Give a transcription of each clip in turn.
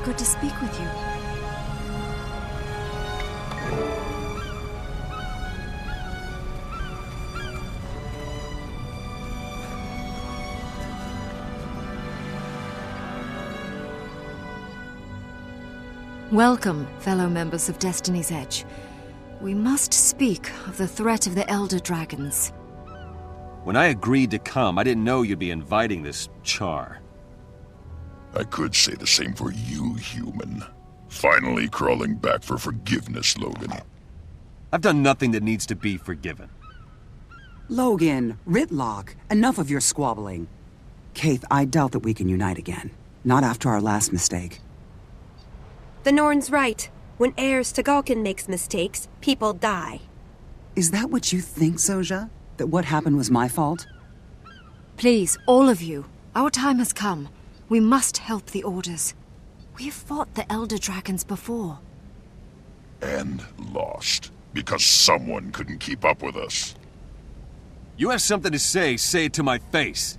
good to speak with you. Welcome, fellow members of Destiny's Edge. We must speak of the threat of the Elder Dragons. When I agreed to come, I didn't know you'd be inviting this char. I could say the same for you, human. Finally crawling back for forgiveness, Logan. I've done nothing that needs to be forgiven. Logan, Ritlock, enough of your squabbling. Kaith, I doubt that we can unite again. Not after our last mistake. The Norn's right. When heirs to Galkin makes mistakes, people die. Is that what you think, Soja? That what happened was my fault? Please, all of you, our time has come. We must help the Orders. We have fought the Elder Dragons before. And lost. Because someone couldn't keep up with us. You have something to say it to my face.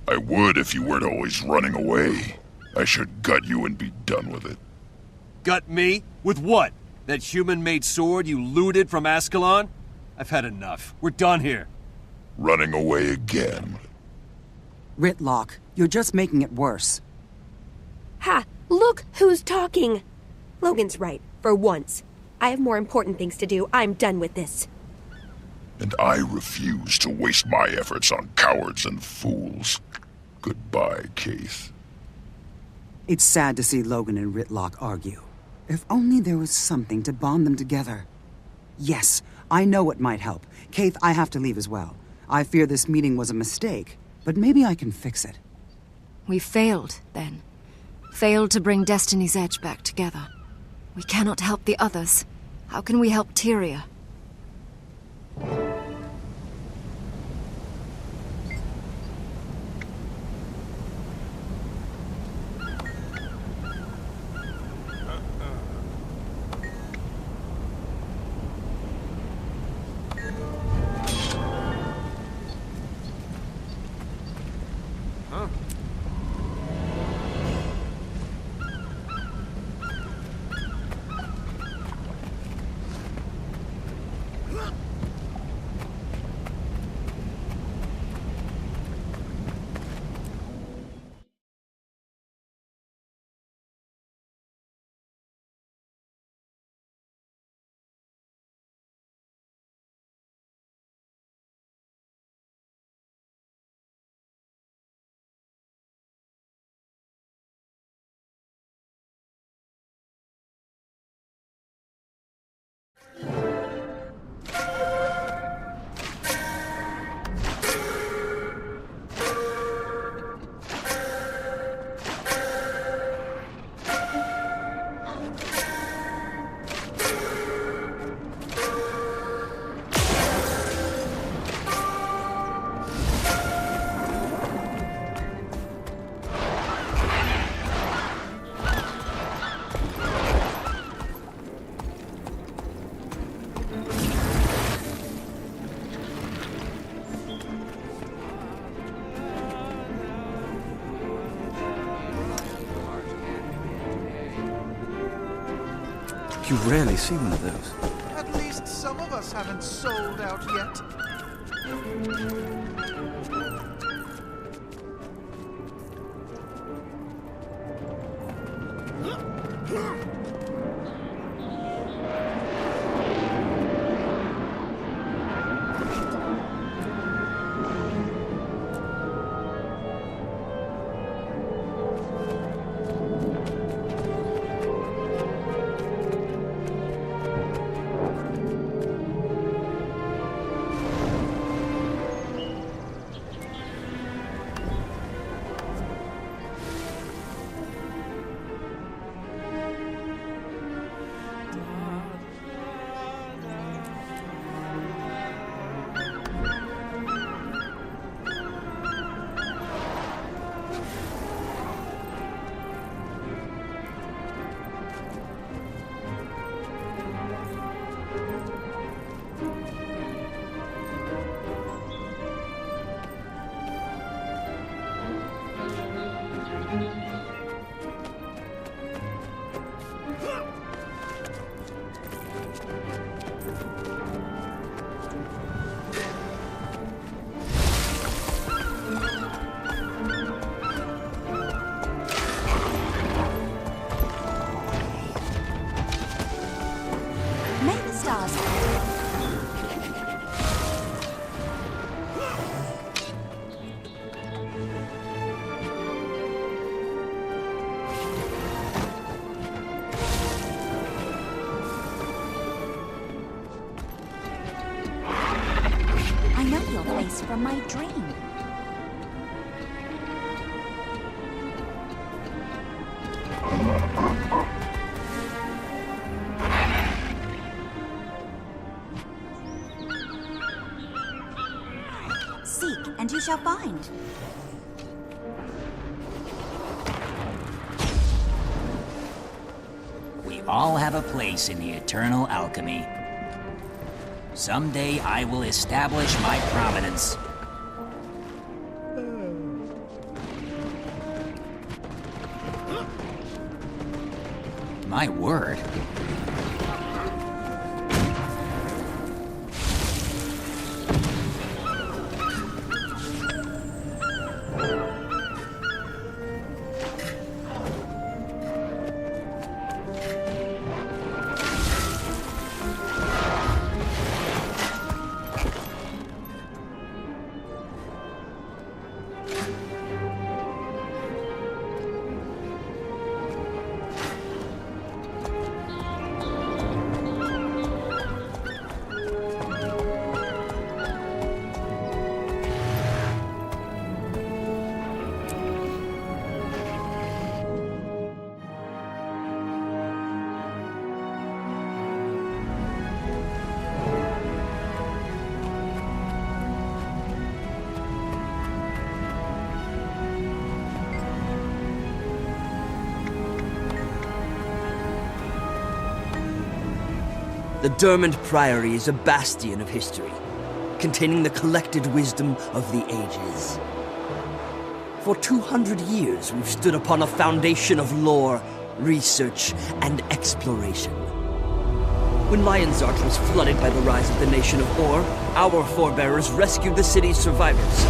I would if you weren't always running away. I should gut you and be done with it. Gut me? With what? That human-made sword you looted from Ascalon? I've had enough. We're done here. Running away again. Ritlock, you're just making it worse. Ha! Look who's talking! Logan's right, for once. I have more important things to do. I'm done with this. And I refuse to waste my efforts on cowards and fools. Goodbye, Kaith. It's sad to see Logan and Ritlock argue. If only there was something to bond them together. Yes, I know what might help. Kaith, I have to leave as well. I fear this meeting was a mistake, but maybe I can fix it. We failed, then. Failed to bring Destiny's Edge back together. We cannot help the others. How can we help Tyria? You rarely see one of those. At least some of us haven't sold out yet. from my dream. Seek, and you shall find. We all have a place in the eternal alchemy. Someday I will establish my prominence. My word. The Dermond Priory is a bastion of history, containing the collected wisdom of the ages. For 200 years, we've stood upon a foundation of lore, research, and exploration. When Lionsart was flooded by the rise of the nation of Or, our forebearers rescued the city's survivors.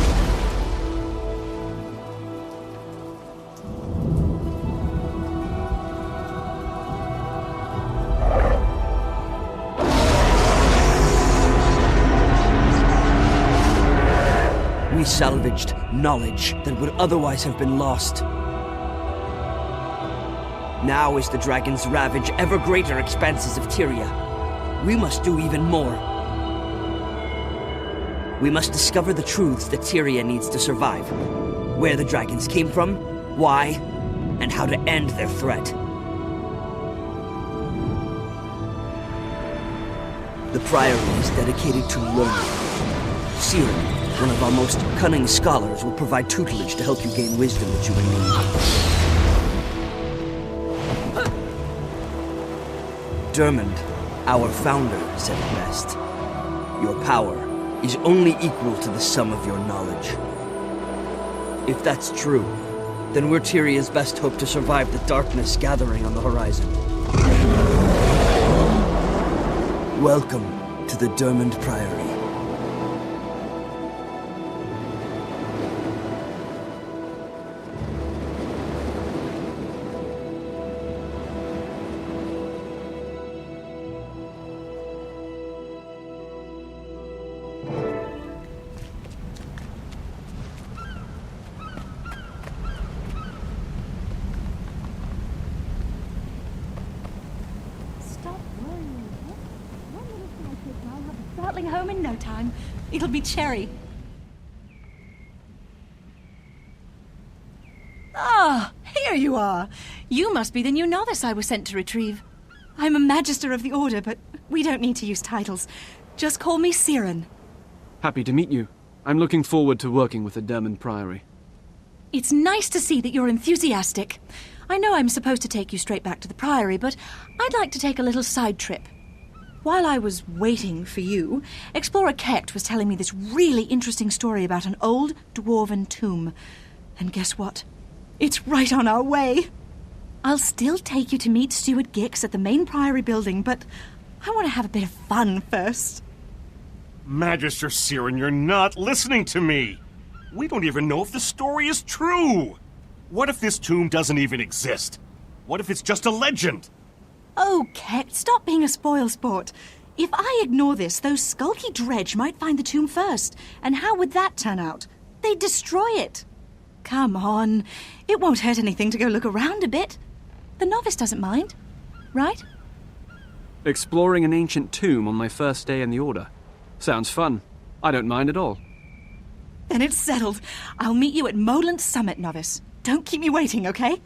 We salvaged knowledge that would otherwise have been lost. Now, as the dragons ravage ever greater expanses of Tyria, we must do even more. We must discover the truths that Tyria needs to survive. Where the dragons came from, why, and how to end their threat. The Priory is dedicated to learning. Siren, one of our most cunning scholars, will provide tutelage to help you gain wisdom that you will need. Dermond, our founder, said it best. Your power is only equal to the sum of your knowledge. If that's true, then we're Tyria's best hope to survive the darkness gathering on the horizon. Welcome to the Dermond Priory. Home in no time. It'll be Cherry. Ah, here you are. You must be the new novice I was sent to retrieve. I'm a Magister of the Order, but we don't need to use titles. Just call me Siren. Happy to meet you. I'm looking forward to working with the Dermond Priory. It's nice to see that you're enthusiastic. I know I'm supposed to take you straight back to the Priory, but I'd like to take a little side trip. While I was waiting for you, Explorer Kecht was telling me this really interesting story about an old dwarven tomb. And guess what? It's right on our way. I'll still take you to meet Steward Gix at the main Priory building, but I want to have a bit of fun first. Magister Siren, you're not listening to me. We don't even know if the story is true. What if this tomb doesn't even exist? What if it's just a legend? Oh, Kecht, stop being a spoilsport. If I ignore this, those skulky dredge might find the tomb first. And how would that turn out? They'd destroy it. Come on. It won't hurt anything to go look around a bit. The novice doesn't mind, right? Exploring an ancient tomb on my first day in the Order. Sounds fun. I don't mind at all. Then it's settled. I'll meet you at Moland Summit, Novice. Don't keep me waiting, okay?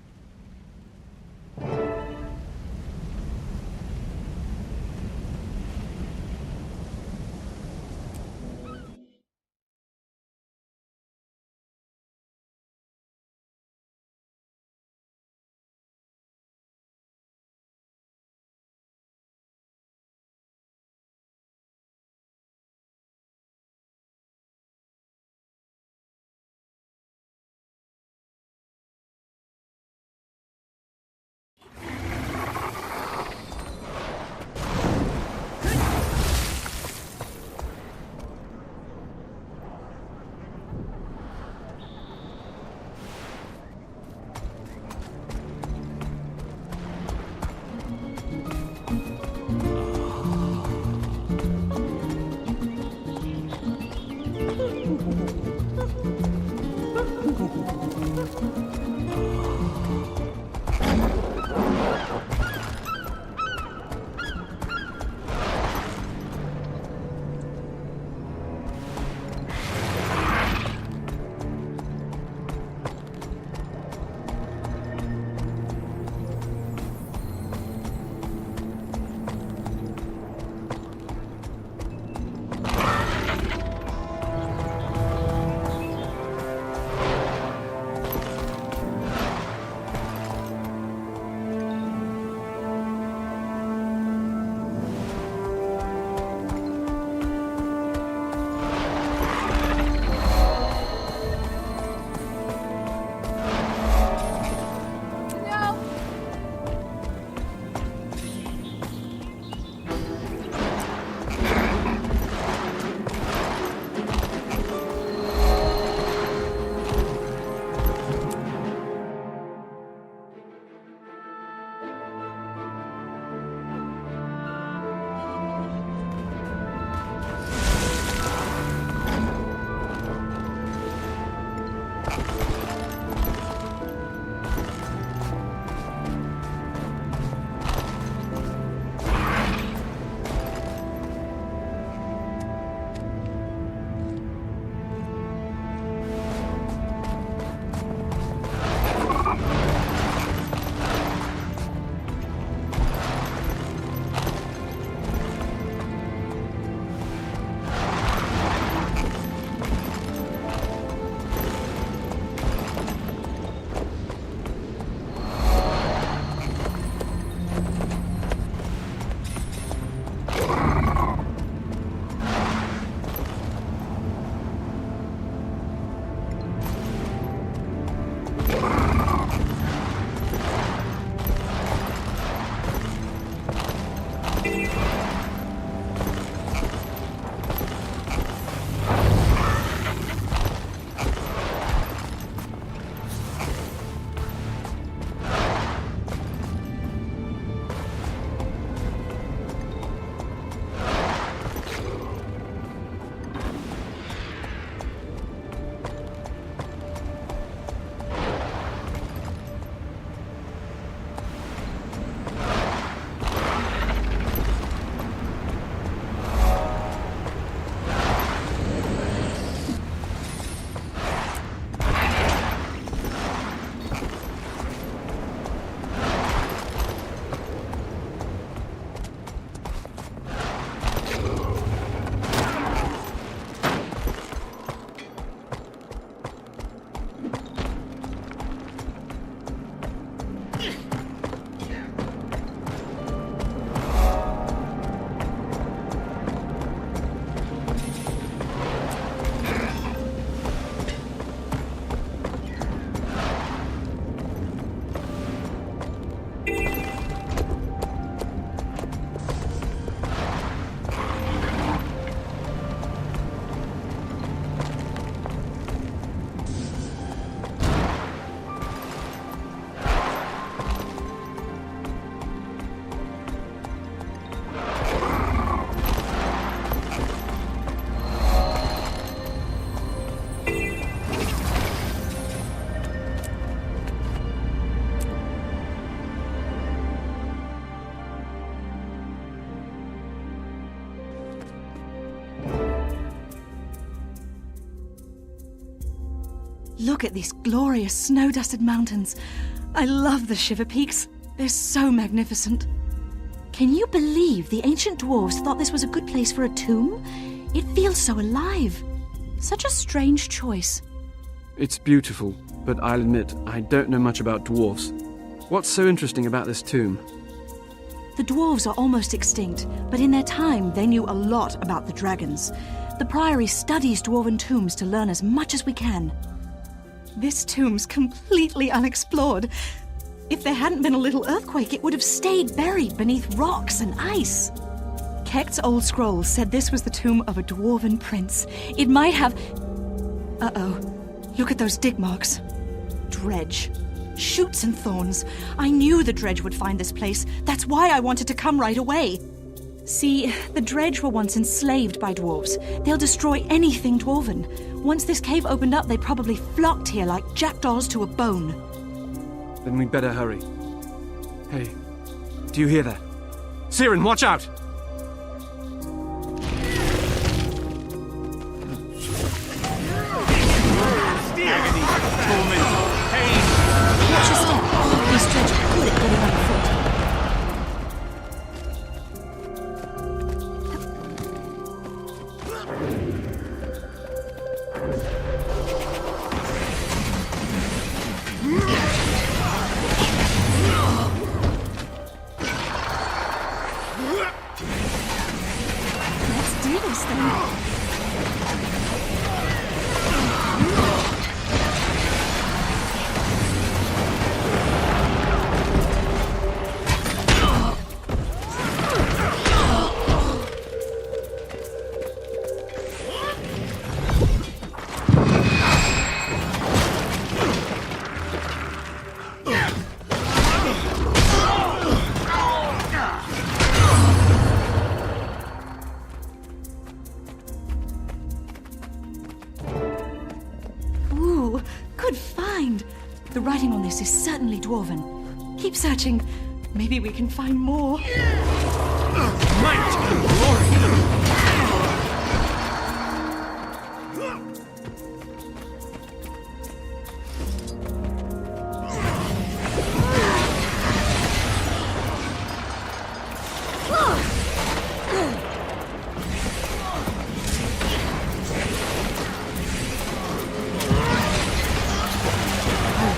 look at these glorious snow-dusted mountains. I love the Shiver Peaks. They're so magnificent. Can you believe the ancient dwarves thought this was a good place for a tomb? It feels so alive. Such a strange choice. It's beautiful, but I'll admit I don't know much about dwarves. What's so interesting about this tomb? The dwarves are almost extinct, but in their time they knew a lot about the dragons. The Priory studies dwarven tombs to learn as much as we can. This tomb's completely unexplored. If there hadn't been a little earthquake, it would have stayed buried beneath rocks and ice. Kekt's old scroll said this was the tomb of a dwarven prince. It might have... Uh-oh. Look at those dig marks. Dredge. Shoots and thorns. I knew the Dredge would find this place. That's why I wanted to come right away. See, the Dredge were once enslaved by dwarves. They'll destroy anything dwarven. Once this cave opened up, they probably flocked here like jackdaws to a bone. Then we'd better hurry. Hey, do you hear that? Siren, watch out! Agony, torment, pain. Watch your step. This Dredge are good at getting underfoot. Let's do this then. Good find! The writing on this is certainly dwarven. Keep searching. Maybe we can find more. Might and glory!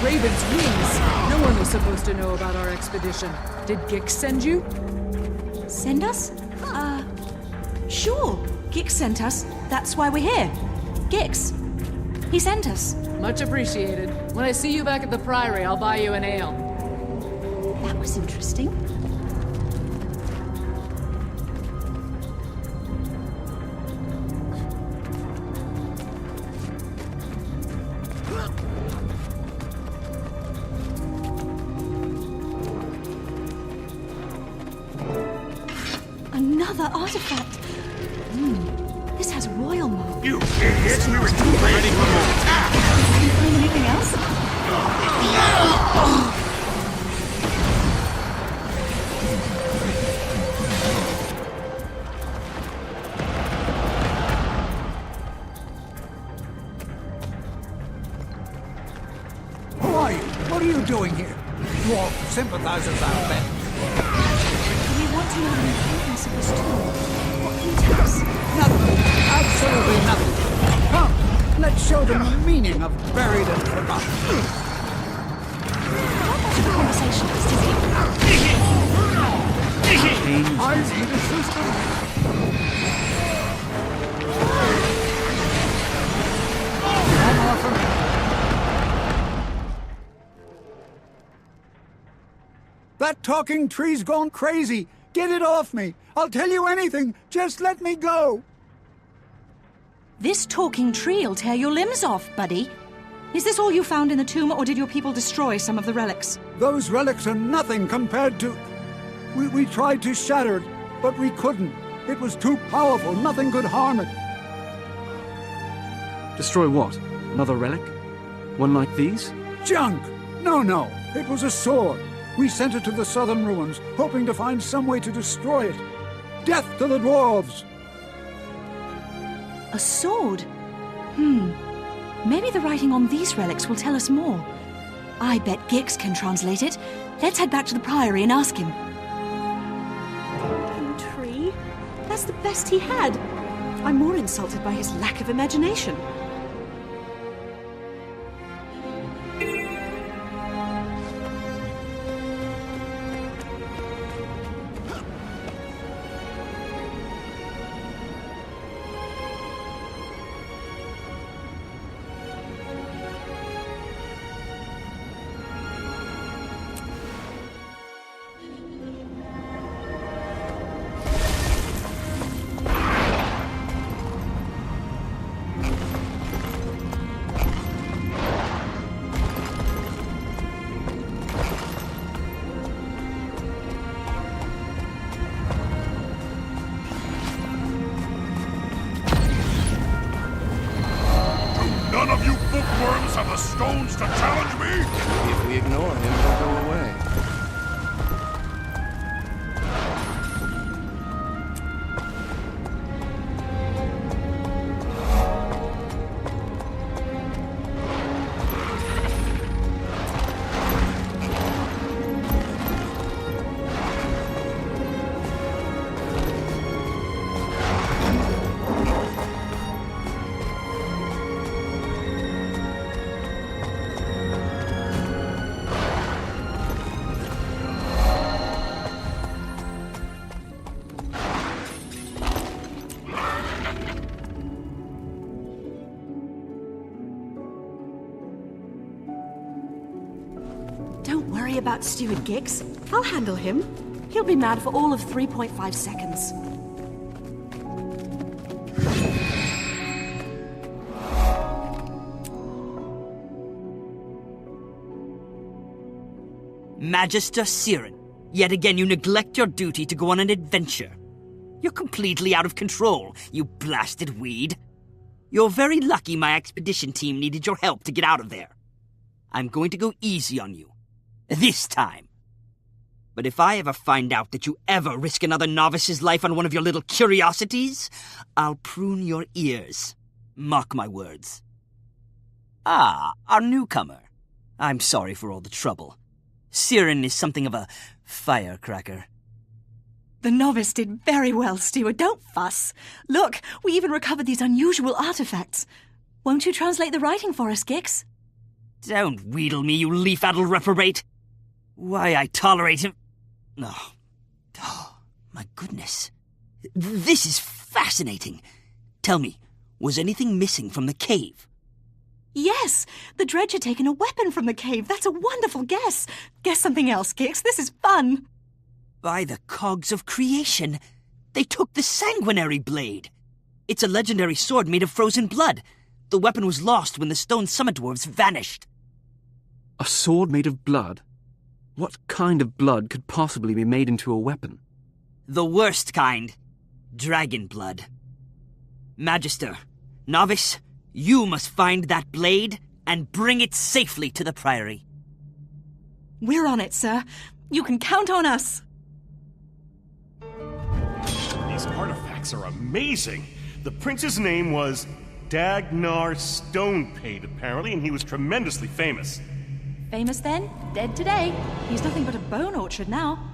Raven's wings. No one was supposed to know about our expedition. Did Gix send you? Send us? Sure. Gix sent us. That's why we're here. Gix. He sent us. Much appreciated. When I see you back at the Priory, I'll buy you an ale. That was interesting. Another artifact. This has royal mark. You idiots! We were too ready for an attack! Can you find anything else? Who are you? What are you doing here? Dwarf sympathizers, I'll bet. We want to know the importance of this tool. What can you tell us? Nothing. Absolutely nothing. Come, let's show them the meaning of buried and forgotten. How much of a conversationalist is he? I need assistance. Come offer. That talking tree's gone crazy. Get it off me. I'll tell you anything. Just let me go. This talking tree'll tear your limbs off, buddy. Is this all you found in the tomb, or did your people destroy some of the relics? Those relics are nothing compared to... We tried to shatter it, but we couldn't. It was too powerful. Nothing could harm it. Destroy what? Another relic? One like these? Junk! No. It was a sword. We sent it to the southern ruins, hoping to find some way to destroy it. Death to the dwarves! A sword? Maybe the writing on these relics will tell us more. I bet Gix can translate it. Let's head back to the Priory and ask him. Tree? That's the best he had. I'm more insulted by his lack of imagination. None of you bookworms have the stones to challenge me? If we ignore him, he'll go away. Don't worry about Steward Gix. I'll handle him. He'll be mad for all of 3.5 seconds. Magister Siren, yet again you neglect your duty to go on an adventure. You're completely out of control, you blasted weed. You're very lucky my expedition team needed your help to get out of there. I'm going to go easy on you. This time. But if I ever find out that you ever risk another novice's life on one of your little curiosities, I'll prune your ears. Mark my words. Ah, our newcomer. I'm sorry for all the trouble. Siren is something of a firecracker. The novice did very well, Steward. Don't fuss. Look, we even recovered these unusual artifacts. Won't you translate the writing for us, Gix? Don't wheedle me, you leaf-addled reprobate. Why I tolerate him... Oh, my goodness. This is fascinating. Tell me, was anything missing from the cave? Yes, the dredge had taken a weapon from the cave. That's a wonderful guess. Guess something else, Gix. This is fun. By the cogs of creation, they took the sanguinary blade. It's a legendary sword made of frozen blood. The weapon was lost when the stone summit dwarves vanished. A sword made of blood? What kind of blood could possibly be made into a weapon? The worst kind. Dragon blood. Magister, novice, you must find that blade and bring it safely to the Priory. We're on it, sir. You can count on us. These artifacts are amazing. The prince's name was Dagnar Stonepate, apparently, and he was tremendously famous. Famous then, dead today. He's nothing but a bone orchard now.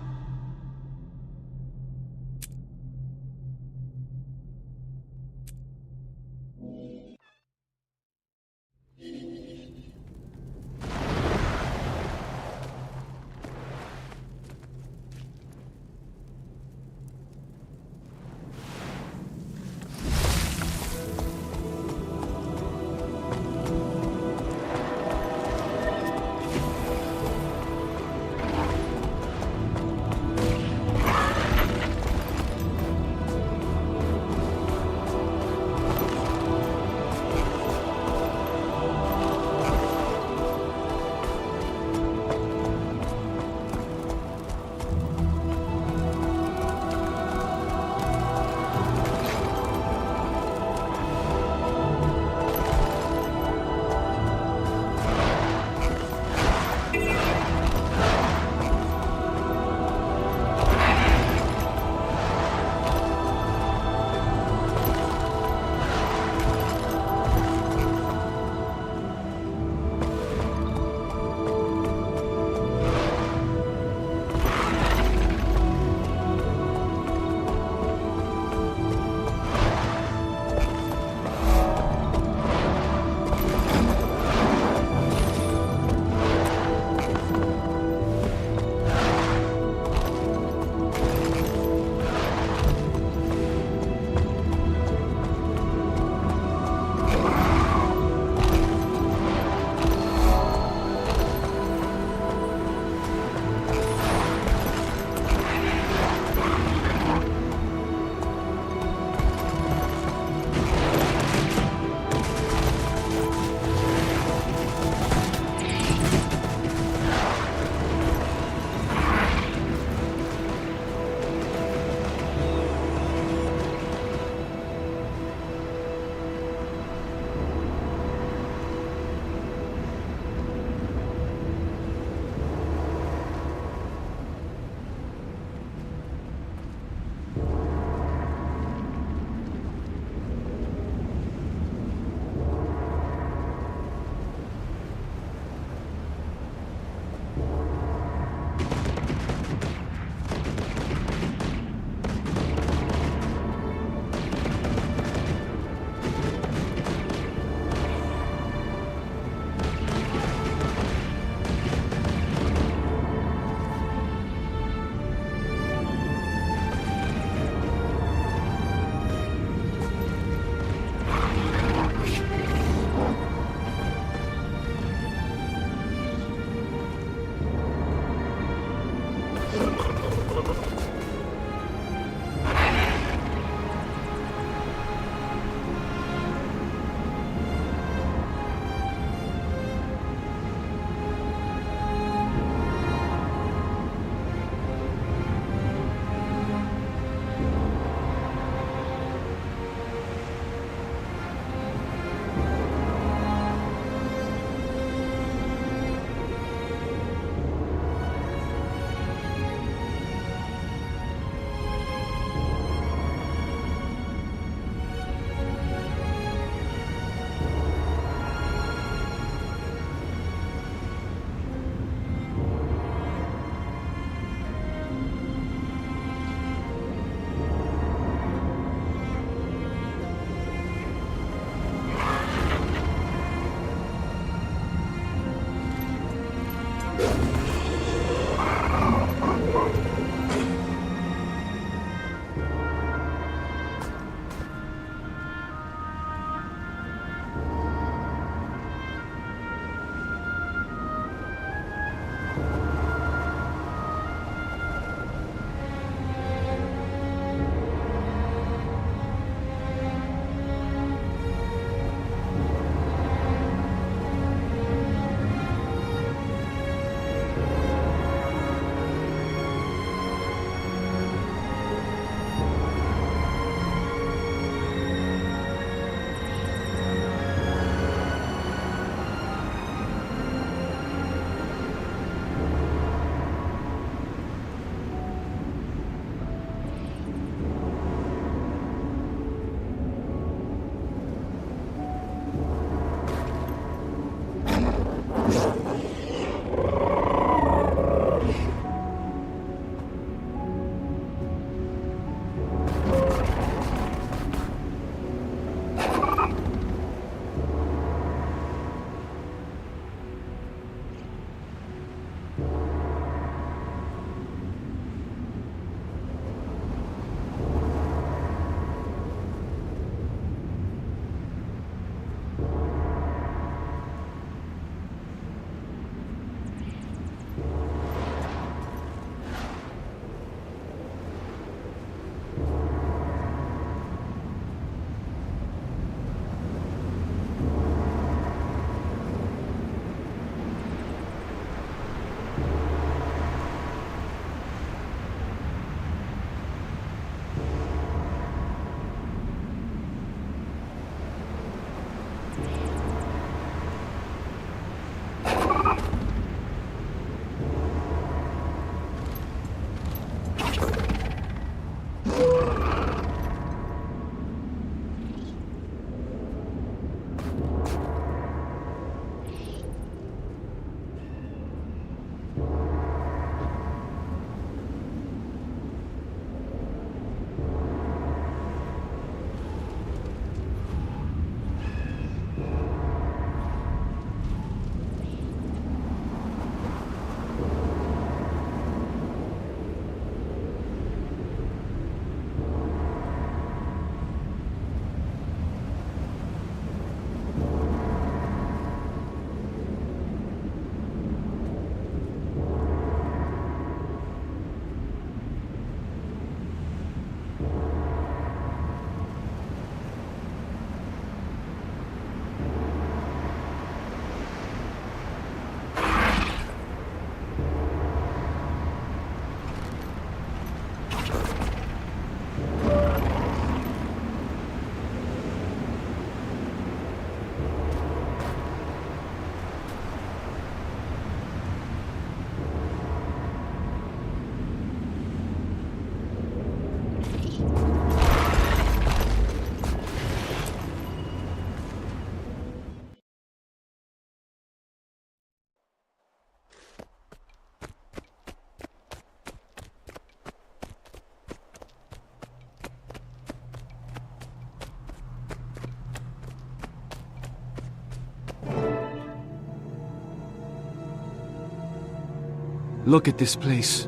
Look at this place.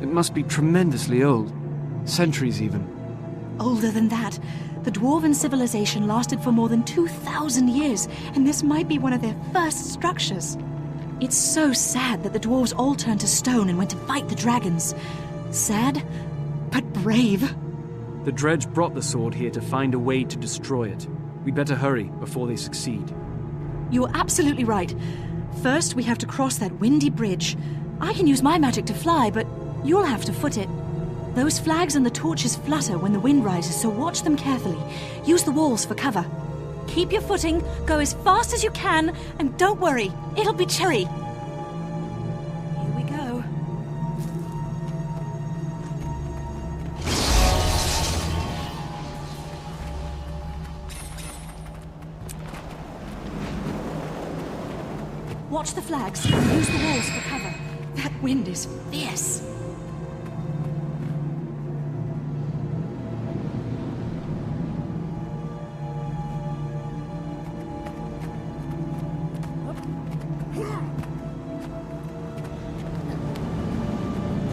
It must be tremendously old. Centuries even. Older than that. The Dwarven civilization lasted for more than 2,000 years, and this might be one of their first structures. It's so sad that the dwarves all turned to stone and went to fight the dragons. Sad, but brave. The dredge brought the sword here to find a way to destroy it. We better hurry before they succeed. You're absolutely right. First, we have to cross that windy bridge. I can use my magic to fly, but you'll have to foot it. Those flags and the torches flutter when the wind rises, so watch them carefully. Use the walls for cover. Keep your footing, go as fast as you can, and don't worry, it'll be cherry. Here we go. Watch the flags and use the walls for cover. That wind is fierce.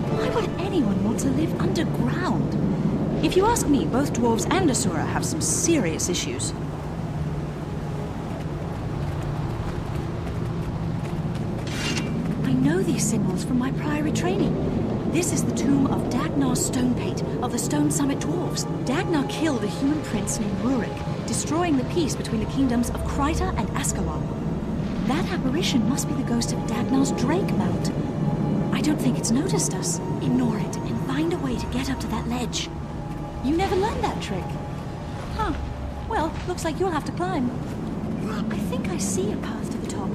Why would anyone want to live underground? If you ask me, both dwarves and Asura have some serious issues. I know these symbols from my priory training. This is the tomb of Dagnar's Stonepate of the Stone Summit Dwarves. Dagnar killed a human prince named Rurik, destroying the peace between the kingdoms of Kryta and Askawan. That apparition must be the ghost of Dagnar's Drake Mount. I don't think it's noticed us. Ignore it and find a way to get up to that ledge. You never learned that trick. Huh. Well, looks like you'll have to climb. I think I see a path to the top.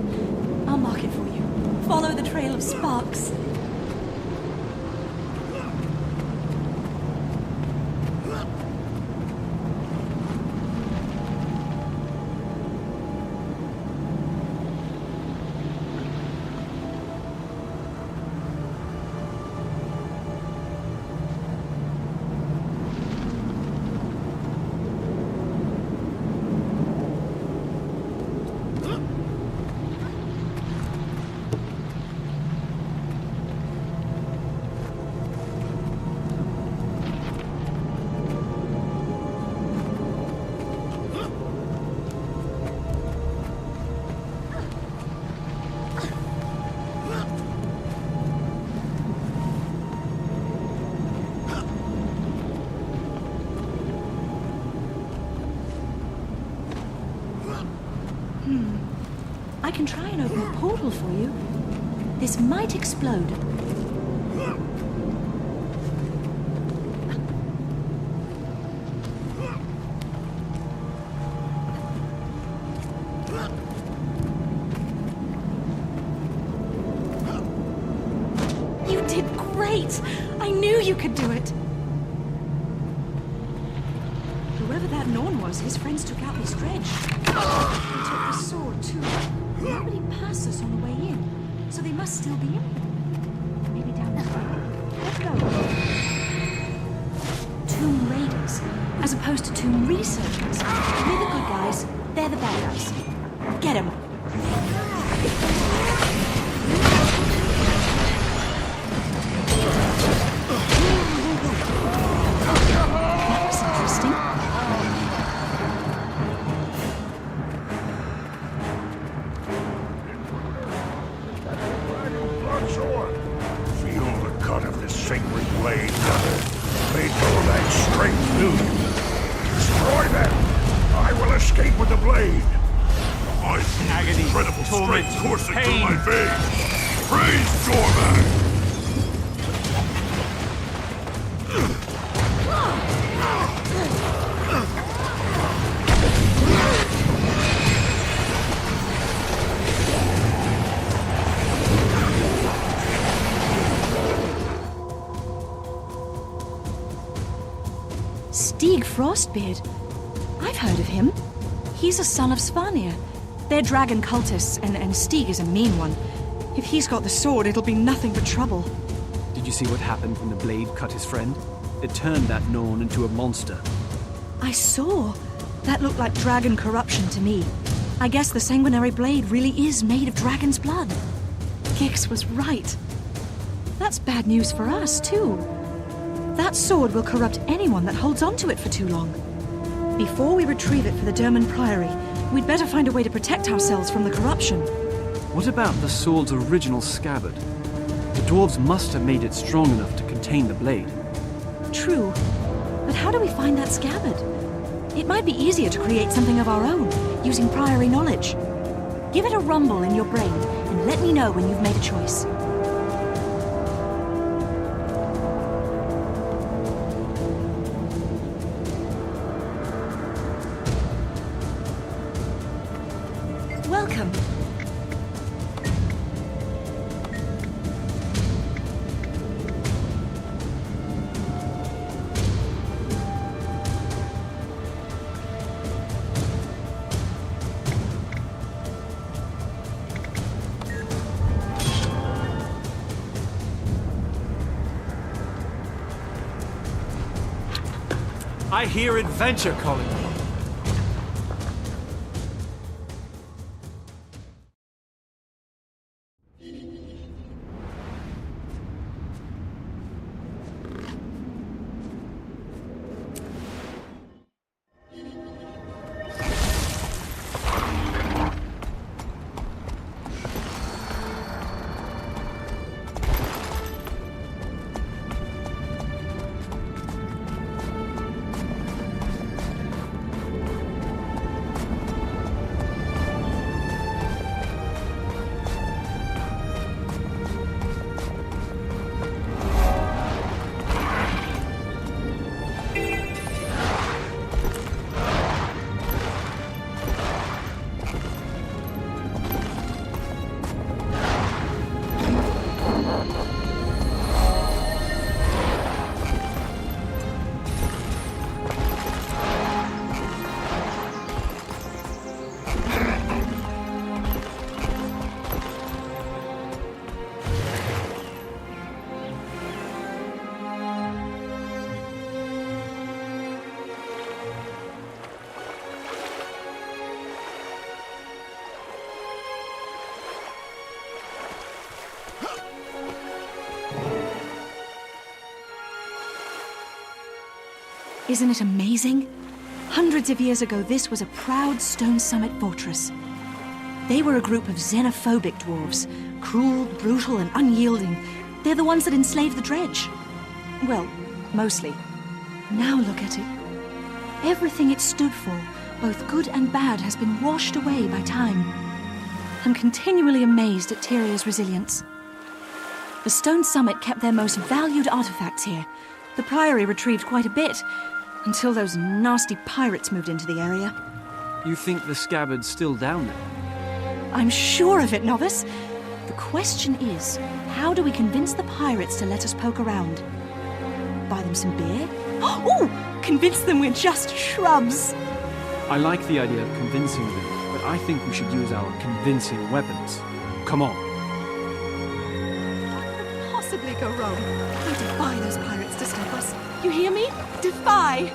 I'll mark it for you. Follow the trail of sparks. I can try and open a portal for you. This might explode. You did great! I knew you could do it! Whoever that Norn was, his friends took out this dredge. They took the sword, too. Nobody passed us on the way in, so they must still be in. Maybe down this way. Let's go. Tomb Raiders, as opposed to Tomb Researchers. We're the good guys, they're the bad guys. Get 'em. That was interesting. Feel the cut of this sacred blade. May that strength new. Destroy them! I will escape with the blade. I feel Agony, incredible torment, strength coursing pain. through my veins. Praise Jorvan! Stig Frostbeard. I've heard of him. He's a son of Svanir. They're dragon cultists, and Stig is a mean one. If he's got the sword, it'll be nothing but trouble. Did you see what happened when the blade cut his friend? It turned that Norn into a monster. I saw. That looked like dragon corruption to me. I guess the sanguinary blade really is made of dragon's blood. Gix was right. That's bad news for us, too. That sword will corrupt anyone that holds onto it for too long. Before we retrieve it for the Derman Priory, we'd better find a way to protect ourselves from the corruption. What about the sword's original scabbard? The dwarves must have made it strong enough to contain the blade. True. But how do we find that scabbard? It might be easier to create something of our own, using Priory knowledge. Give it a rumble in your brain, and let me know when you've made a choice. Welcome. I hear adventure calling. Isn't it amazing? Hundreds of years ago, this was a proud stone summit fortress. They were a group of xenophobic dwarves, cruel, brutal, and unyielding. They're the ones that enslaved the dredge. Well, mostly. Now look at it. Everything it stood for, both good and bad, has been washed away by time. I'm continually amazed at Tyria's resilience. The stone summit kept their most valued artifacts here. The Priory retrieved quite a bit, until those nasty pirates moved into the area. You think the scabbard's still down there? I'm sure of it, novice. The question is, how do we convince the pirates to let us poke around? Buy them some beer? Oh! Convince them we're just shrubs! I like the idea of convincing them, but I think we should use our convincing weapons. Come on. What could possibly go wrong? We defy those pirates to stop us. You hear me? Defy!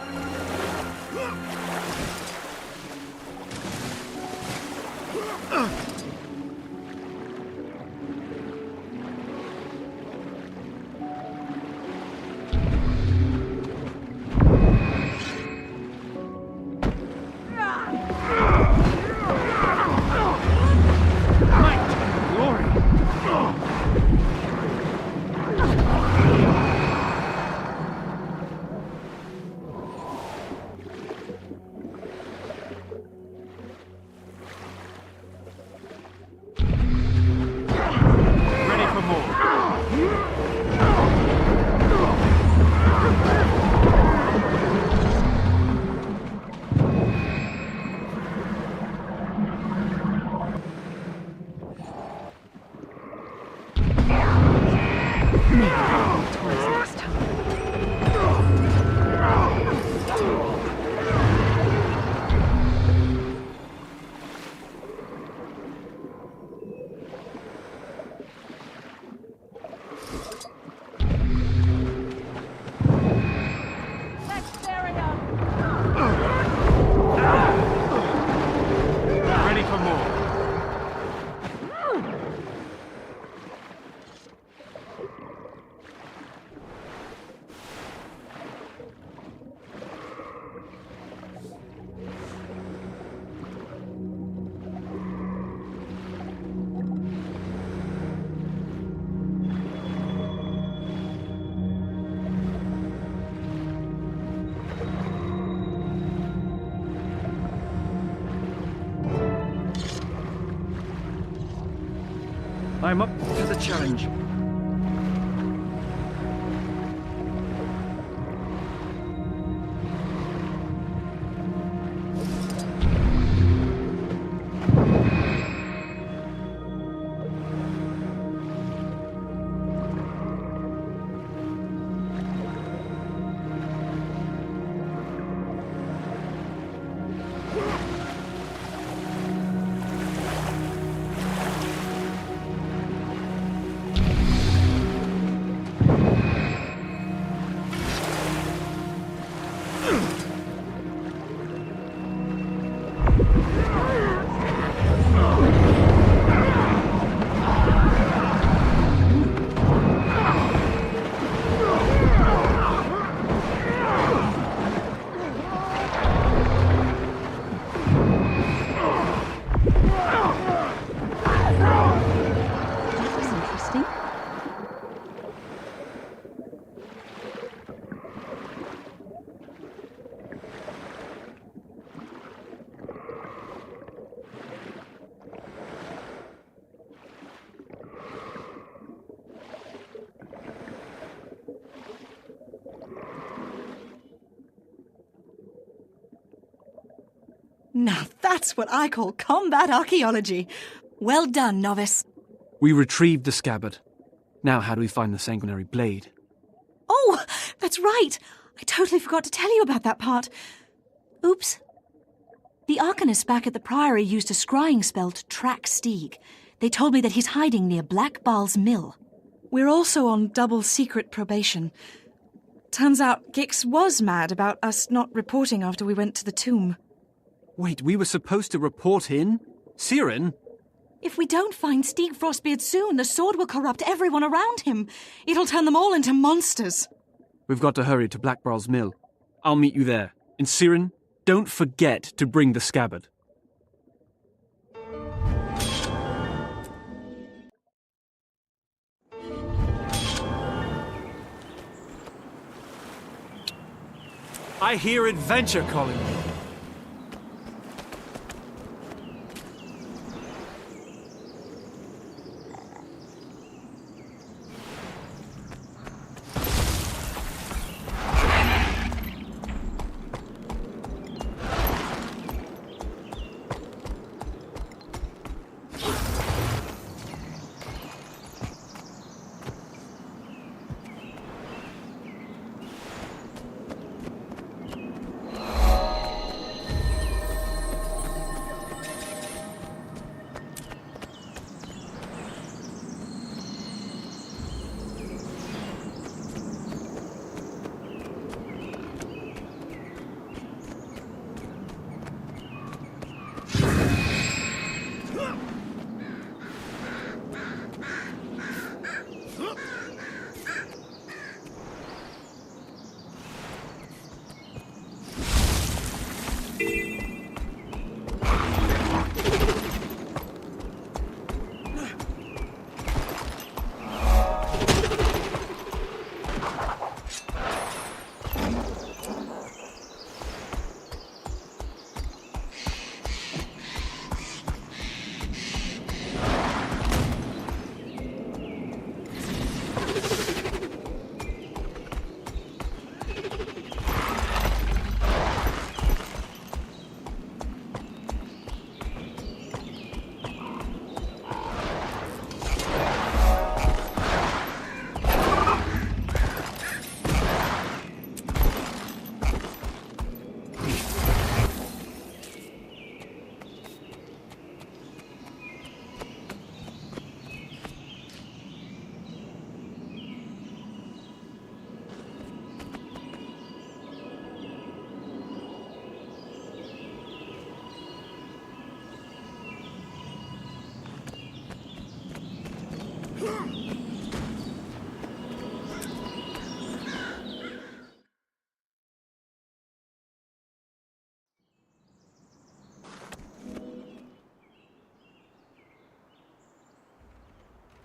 I'm up to the challenge. Now that's what I call combat archaeology. Well done, novice. We retrieved the scabbard. Now how do we find the sanguinary blade? Oh, that's right. I totally forgot to tell you about that part. Oops. The Arcanist back at the Priory used a scrying spell to track Stieg. They told me that he's hiding near Black Baal's mill. We're also on double secret probation. Turns out Gix was mad about us not reporting after we went to the tomb. Wait, we were supposed to report in? Siren? If we don't find Stieg Frostbeard soon, the sword will corrupt everyone around him. It'll turn them all into monsters. We've got to hurry to Black Baal's mill. I'll meet you there. And Siren, don't forget to bring the scabbard. I hear adventure calling.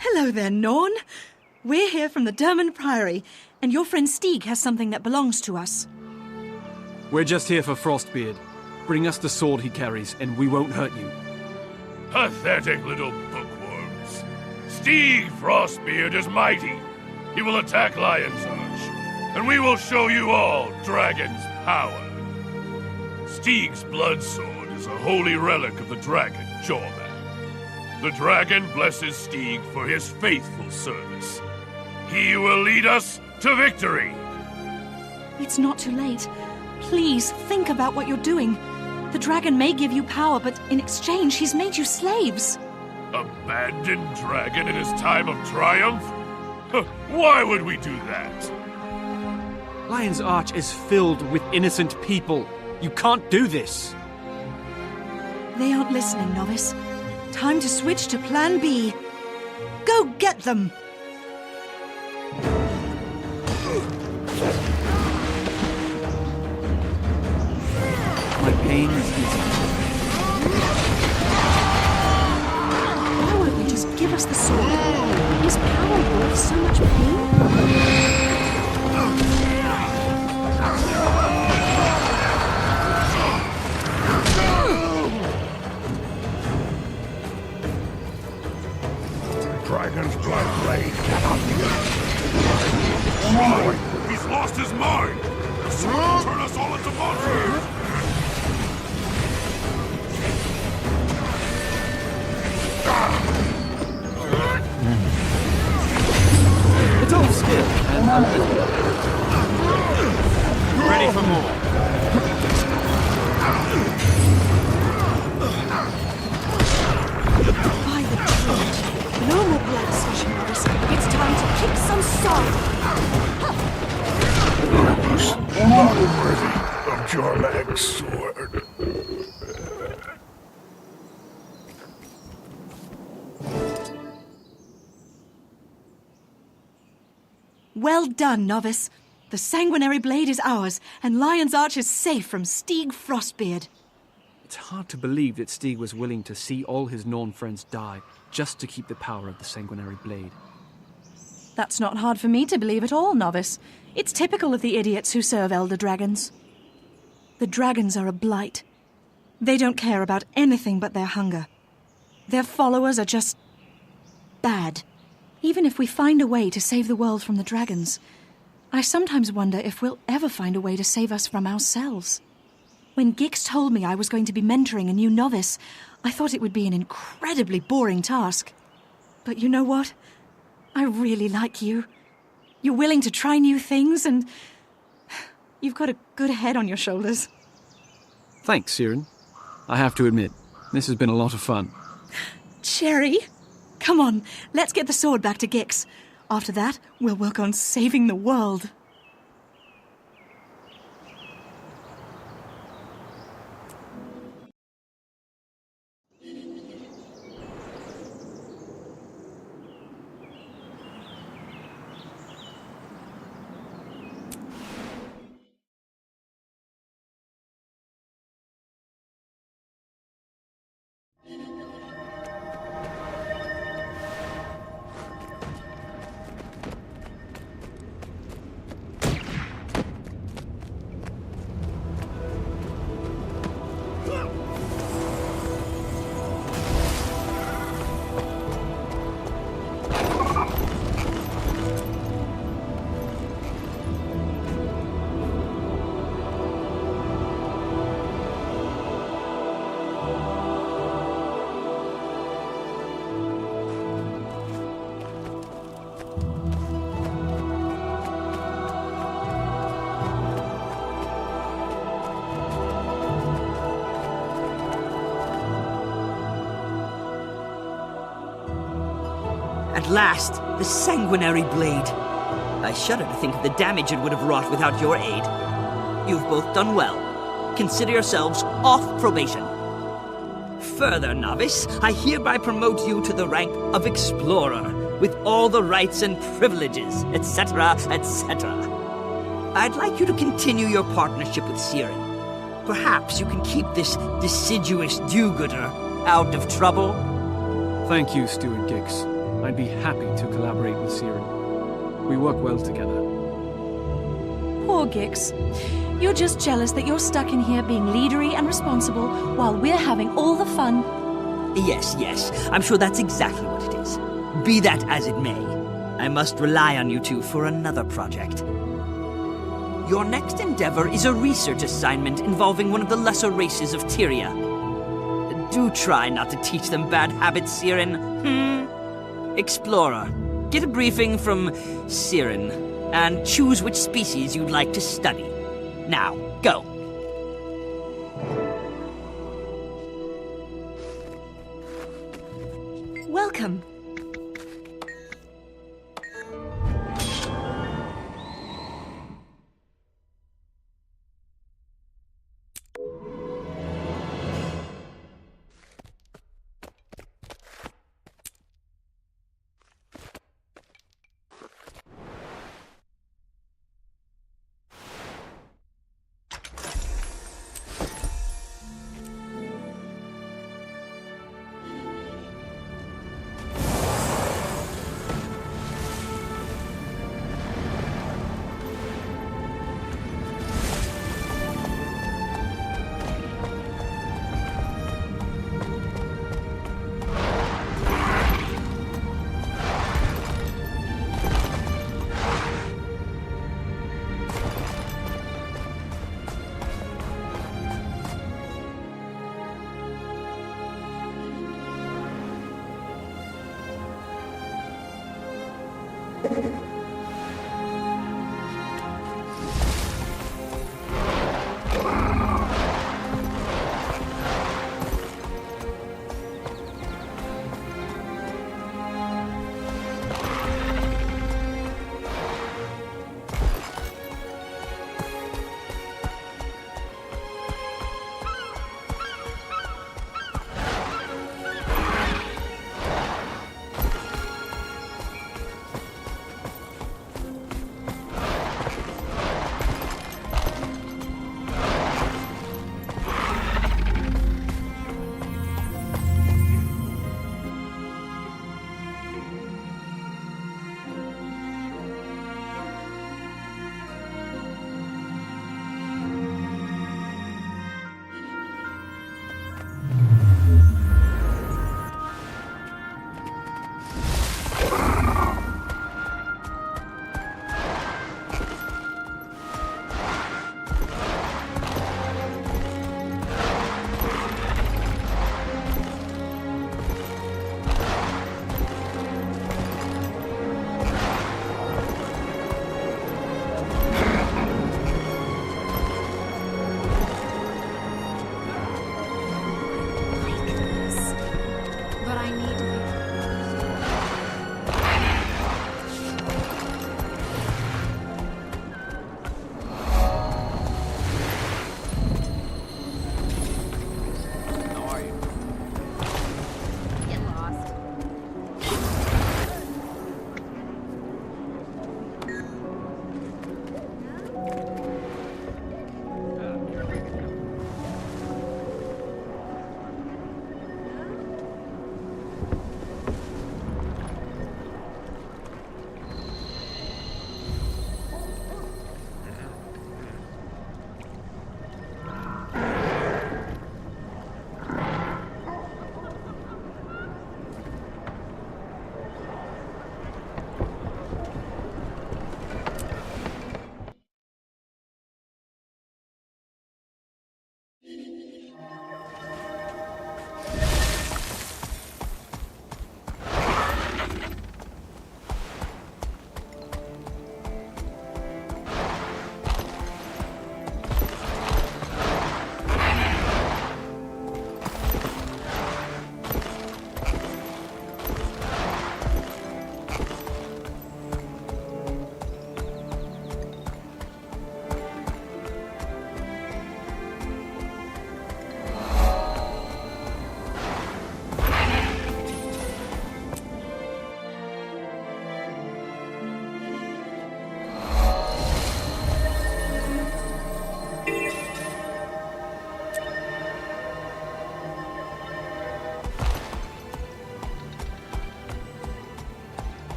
Hello there, Norn. We're here from the Dermond Priory, and your friend Stieg has something that belongs to us. We're just here for Frostbeard. Bring us the sword he carries, and we won't hurt you. Pathetic little bookworms. Stieg Frostbeard is mighty. He will attack Lion's Arch, and we will show you all Dragon's power. Stieg's blood sword is a holy relic of the dragon, Jorman. The dragon blesses Stieg for his faithful service. He will lead us to victory. It's not too late. Please, think about what you're doing. The dragon may give you power, but in exchange, he's made you slaves. Abandon dragon in his time of triumph? Why would we do that? Lion's Arch is filled with innocent people. You can't do this. They aren't listening, Novice. Time to switch to Plan B. Go get them! My pain is easy. Why won't we just give us the sword? Is power worth so much pain? Dragon's blood blade cannot be destroyed. He's lost his mind. The sword will turn us all into monsters. It's all skill and unphysical. Ready for more. By the Trojan. No more blood session, Novice. It's time to kick some salt. Not worthy of Jorlag's sword. Well done, Novice. The sanguinary blade is ours, and Lion's Arch is safe from Stieg Frostbeard. It's hard to believe that Stieg was willing to see all his Norn friends die just to keep the power of the sanguinary blade. That's not hard for me to believe at all, Novice. It's typical of the idiots who serve Elder Dragons. The dragons are a blight. They don't care about anything but their hunger. Their followers are just bad. Even if we find a way to save the world from the dragons, I sometimes wonder if we'll ever find a way to save us from ourselves. When Gix told me I was going to be mentoring a new novice, I thought it would be an incredibly boring task. But you know what? I really like you. You're willing to try new things, and you've got a good head on your shoulders. Thanks, Siren. I have to admit, this has been a lot of fun. Cherry, come on, let's get the sword back to Gix. After that, we'll work on saving the world. At last, the sanguinary blade. I shudder to think of the damage it would have wrought without your aid. You've both done well. Consider yourselves off probation. Further, novice, I hereby promote you to the rank of explorer, with all the rights and privileges, etc., etc. I'd like you to continue your partnership with Siren. Perhaps you can keep this deciduous do-gooder out of trouble. Thank you, Steward Gix. I'd be happy to collaborate with Siren. We work well together. Poor Gix. You're just jealous that you're stuck in here being leadery and responsible while we're having all the fun. Yes, I'm sure that's exactly what it is. Be that as it may, I must rely on you two for another project. Your next endeavor is a research assignment involving one of the lesser races of Tyria. Do try not to teach them bad habits, Siren. Explorer, get a briefing from Siren, and choose which species you'd like to study. Now, go. Welcome.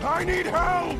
I need help!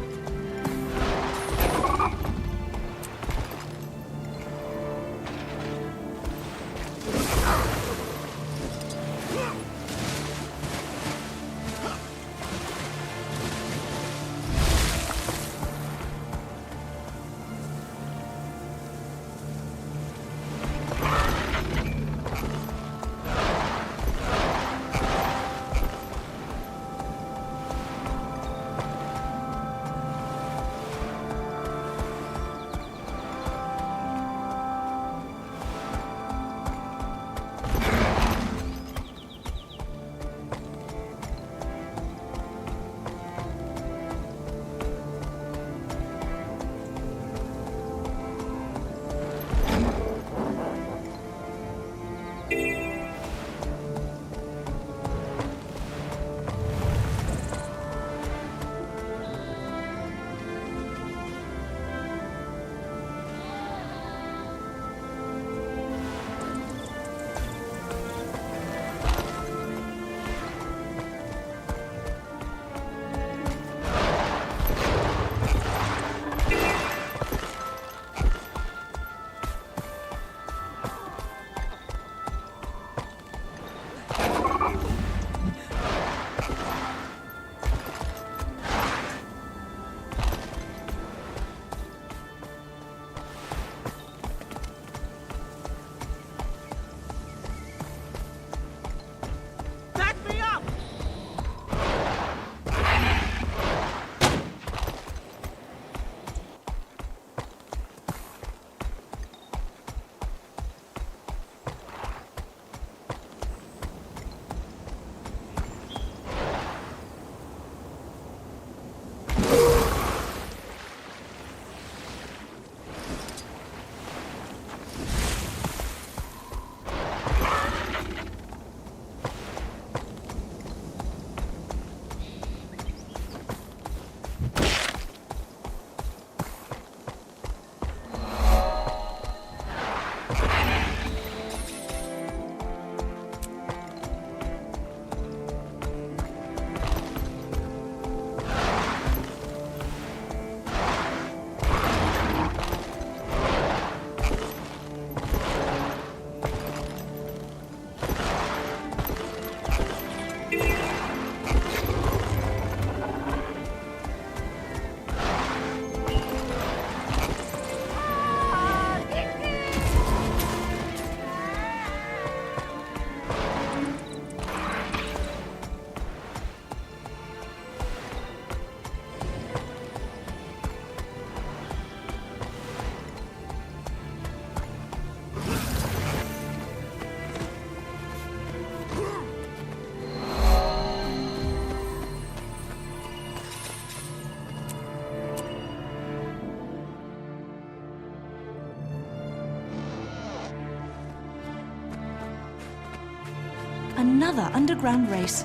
another underground race.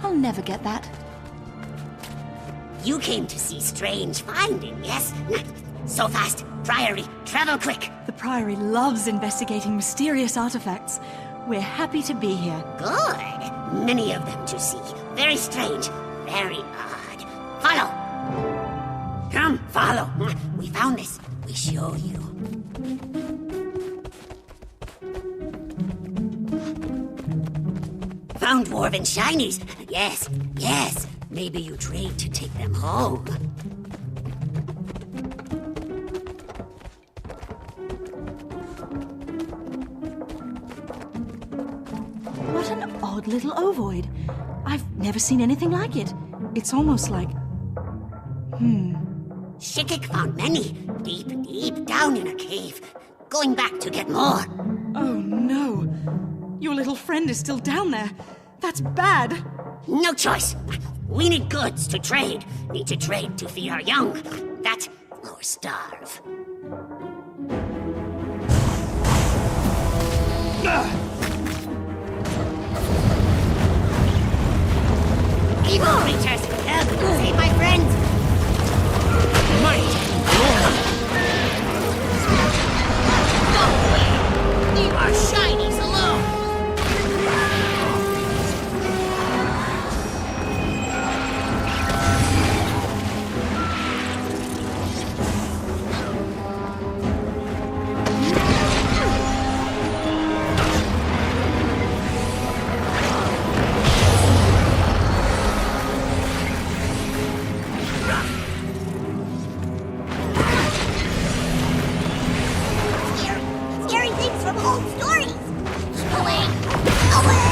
I'll never get that. You came to see strange finding, yes? So fast. Priory, travel quick. The Priory loves investigating mysterious artifacts. We're happy to be here. Good. Many of them to see. Very strange. Very odd. Follow. Come, follow. We found this. We show you. Found dwarven shinies. Yes, yes. Maybe you trade to take them home. What an odd little ovoid. I've never seen anything like it. It's almost like... Shikik found many. Deep, deep down in a cave. Going back to get more. Oh no. Your little friend is still down there. That's bad. No choice. We need goods to trade. Need to trade to feed our young. That or starve. Evil creatures! Help! Save my friends! Might! Leave our shinies alone! Scary things from old stories! Away! Away!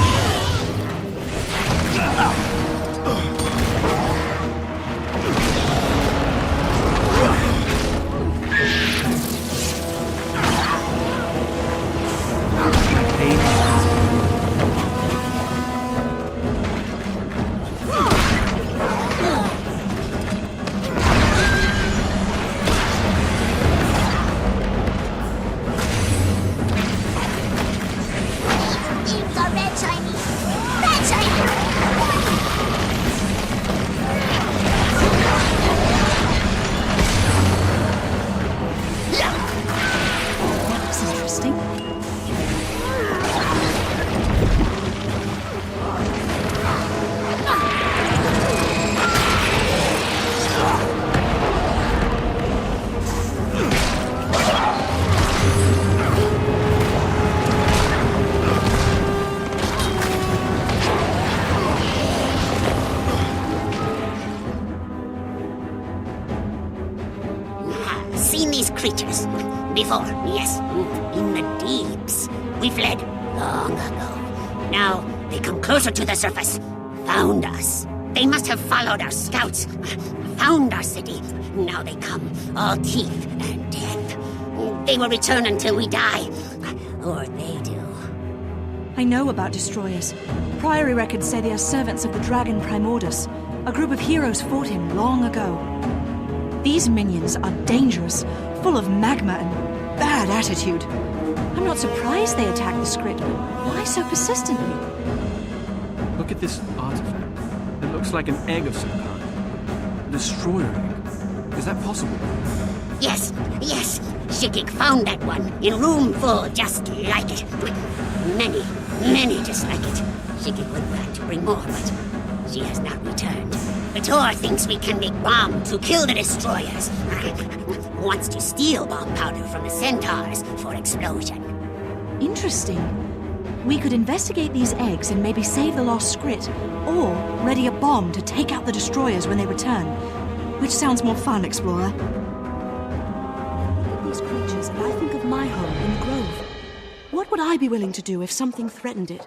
These are red shiny! Red shiny! That's interesting. Seen these creatures before, yes, in the deeps. We fled long ago. Now they come closer to the surface. Found us. They must have followed our scouts. Found our city. Now they come, all teeth and death. They will return until we die. Or they do. I know about destroyers. Priory records say they are servants of the dragon Primordus. A group of heroes fought him long ago. These minions are dangerous, full of magma and bad attitude. I'm not surprised they attacked the script, but why so persistently? Look at this artifact. It looks like an egg of some kind. A destroyer egg. Is that possible? Yes, yes. Shikik found that one in room full just like it. Many, many just like it. Shikik would like to bring more, but she has not returned. Vitor thinks we can make bomb to kill the destroyers. Wants to steal bomb powder from the centaurs for explosion. Interesting. We could investigate these eggs and maybe save the lost Skrit, or ready a bomb to take out the destroyers when they return. Which sounds more fun, Explorer? Look at these creatures, and I think of my home in the Grove. What would I be willing to do if something threatened it?